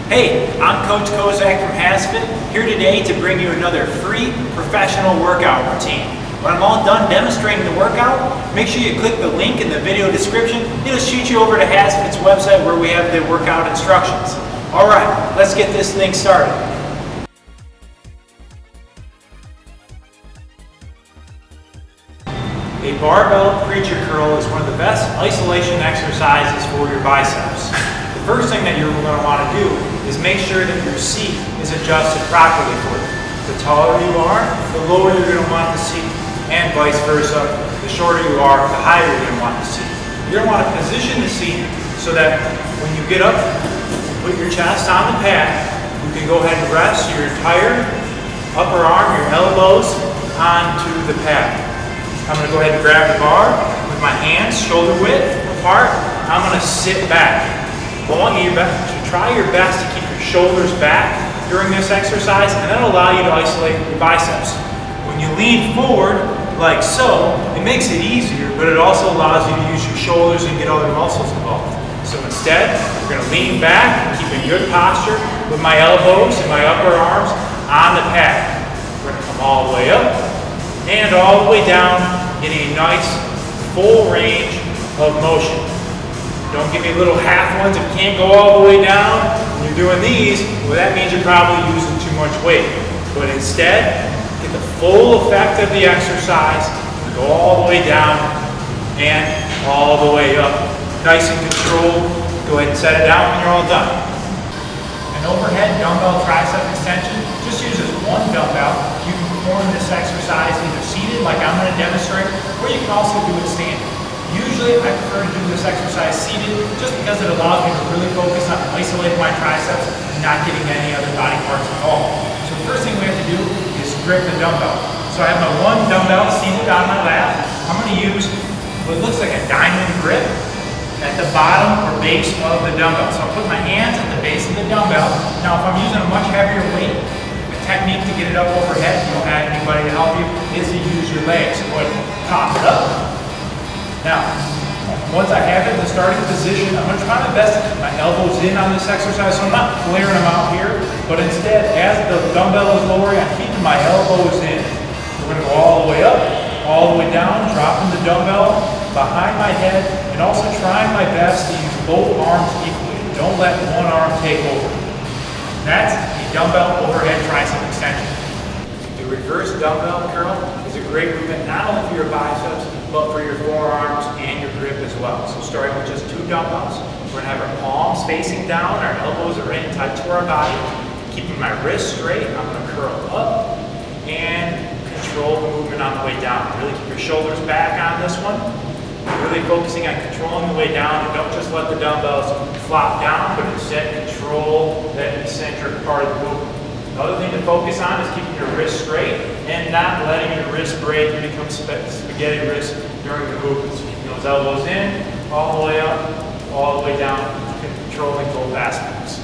Hey, I'm Coach Kozak from HASfit, here today to bring you another free professional workout routine. When I'm all done demonstrating the workout, make sure you click the link in the video description. It'll shoot you over to HASfit's website where we have the workout instructions. Alright, let's get this thing started. A barbell preacher curl is one of the best isolation exercises for your biceps. The first thing that you're going to want to do is make sure that your seat is adjusted properly for you. The taller you are, the lower you're going to want the seat, and vice versa. The shorter you are, the higher you're going to want the seat. You're going to want to position the seat so that when you get up and put your chest on the pad, you can go ahead and rest your entire upper arm, your elbows, onto the pad. I'm going to go ahead and grab the bar with my hands shoulder width apart. I'm going to sit back. Try your best to keep your shoulders back during this exercise, and that'll allow you to isolate your biceps. When you lean forward, like so, it makes it easier, but it also allows you to use your shoulders and get other muscles involved. So instead, we're going to lean back, keep a good posture with my elbows and my upper arms on the pad. We're going to come all the way up and all the way down, getting a nice full range of motion. Don't give me little half ones. If you can't go all the way down when you're doing these, well, that means you're probably using too much weight. But instead, get the full effect of the exercise, go all the way down and all the way up. Nice and controlled. Go ahead and set it down when you're all done. An overhead dumbbell tricep extension just uses one dumbbell. You can perform this exercise either seated, like I'm going to demonstrate, or you can also do it standing. Usually I prefer to do this exercise seated just because it allows me to really focus on isolating my triceps and not getting any other body parts involved. So the first thing we have to do is grip the dumbbell. So I have my one dumbbell seated on my lap. I'm going to use what looks like a diamond grip at the bottom or base of the dumbbell. So I'll put my hands at the base of the dumbbell. Now if I'm using a much heavier weight, the technique to get it up overhead, if you don't have anybody to help you, is to use your legs. So go ahead and pop it up. Now, once I have it in the starting position, I'm going to try my best to keep my elbows in on this exercise, so I'm not flaring them out here, but instead, as the dumbbell is lowering, I'm keeping my elbows in. We're going to go all the way up, all the way down, dropping the dumbbell behind my head, and also trying my best to use both arms equally. Don't let one arm take over. That's a dumbbell overhead tricep extension. The reverse dumbbell curl is a great movement not only for your biceps, but for your forearms and your grip as well. So starting with just two dumbbells, we're going to have our palms facing down, our elbows are in tight to our body. Keeping my wrists straight, I'm going to curl up and control the movement on the way down. Really keep your shoulders back on this one. Really focusing on controlling the way down, and don't just let the dumbbells flop down, but instead control that eccentric part of the movement. Another thing to focus on is keeping your wrists straight and not letting your wrist break and become spaghetti wrists during the movements. Keeping those elbows in, all the way up, all the way down, controlling both aspects.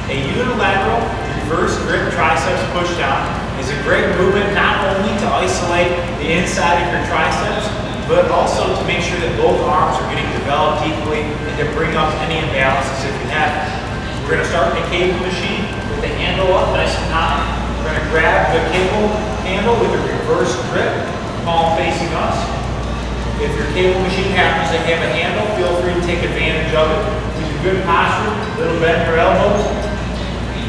A unilateral reverse grip triceps push down is a great movement not only to isolate the inside of your triceps, but also to make sure that both arms are getting developed equally and to bring up any imbalances if you have it. We're going to start in the cable machine with the handle up nice and high. We're going to grab the cable handle with a reverse grip, palm facing us. If your cable machine happens to have a handle, feel free to take advantage of it. Use a good posture, little bend your elbows.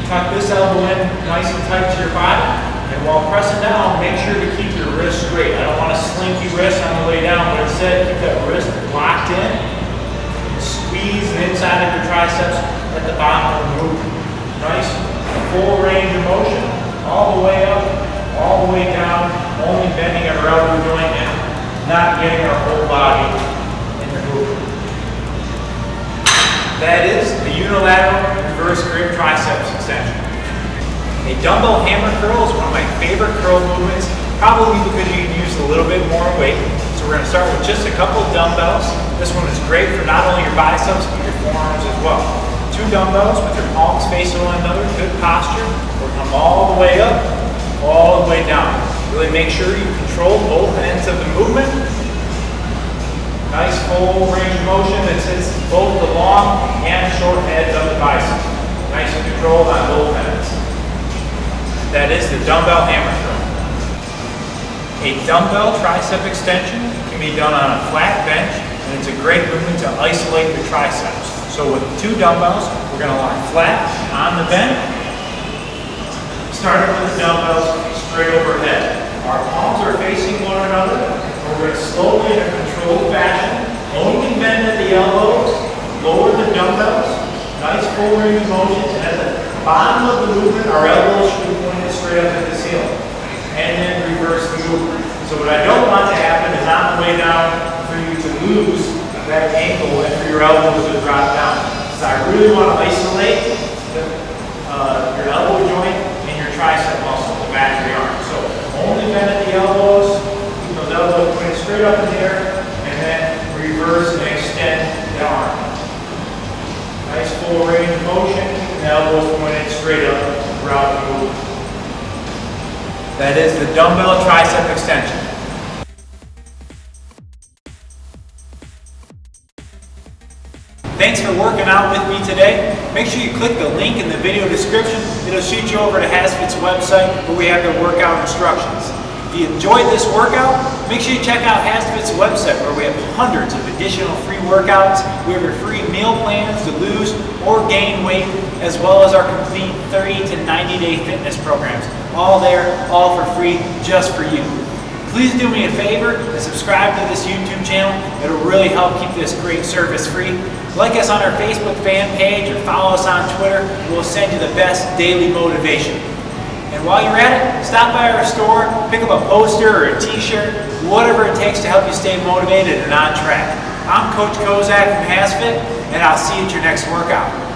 Tuck this elbow in nice and tight to your body. And while pressing down, make sure to keep your wrist straight. I don't want a slinky wrist on the way down, but instead keep that wrist locked in. Squeeze the inside of your triceps at the bottom of the movement. Nice, full range of motion, all the way up, all the way down, only bending our elbow joint and not getting our whole body in the movement. That is the unilateral reverse grip triceps extension. A dumbbell hammer curl is one of my favorite curl movements, probably because you can use a little bit more weight. So we're going to start with just a couple of dumbbells. This one is great for not only your biceps, but your forearms as well. Two dumbbells with your palms facing one another, good posture. We'll come all the way up, all the way down. Really make sure you control both ends of the movement. Nice full range of motion that hits both the long and short heads of the bicep. nice and controlled on both ends. That is the dumbbell hammer curl. A dumbbell tricep extension can be done on a flat bench, and it's a great movement to isolate the triceps. So with 2 dumbbells, we're going to lie flat on the bench, starting with the dumbbells straight overhead. Our palms are facing one another, and we're going to slowly, in a controlled fashion, only bend at the elbows, lower the dumbbells, nice full range of motion, and at the bottom of the movement, our elbows should be pointed straight up at the ceiling. And then reverse the movement. So what I don't want to happen is on the way down for you to lose that ankle and for your elbows to drop down. So I really want to isolate your elbow joint and your tricep muscle, the back of your arm. So only bend at the elbows, keep those elbows pointed straight up in the air, and then reverse and extend the arm. Nice full range of motion, and the elbows pointed straight up throughout the movement. That is the dumbbell tricep extension. Thanks for working out with me today. Make sure you click the link in the video description. It'll shoot you over to HASfit's website where we have the workout instructions. If you enjoyed this workout, make sure you check out HASfit's website where we have hundreds of additional free workouts. We have our free meal plans to lose or gain weight, as well as our complete 30 to 90-day fitness programs. All there, all for free, just for you. Please do me a favor and subscribe to this YouTube channel. It'll really help keep this great service free. Like us on our Facebook fan page or follow us on Twitter. We'll send you the best daily motivation. And while you're at it, stop by our store, pick up a poster or a t-shirt, whatever it takes to help you stay motivated and on track. I'm Coach Kozak from HASfit, and I'll see you at your next workout.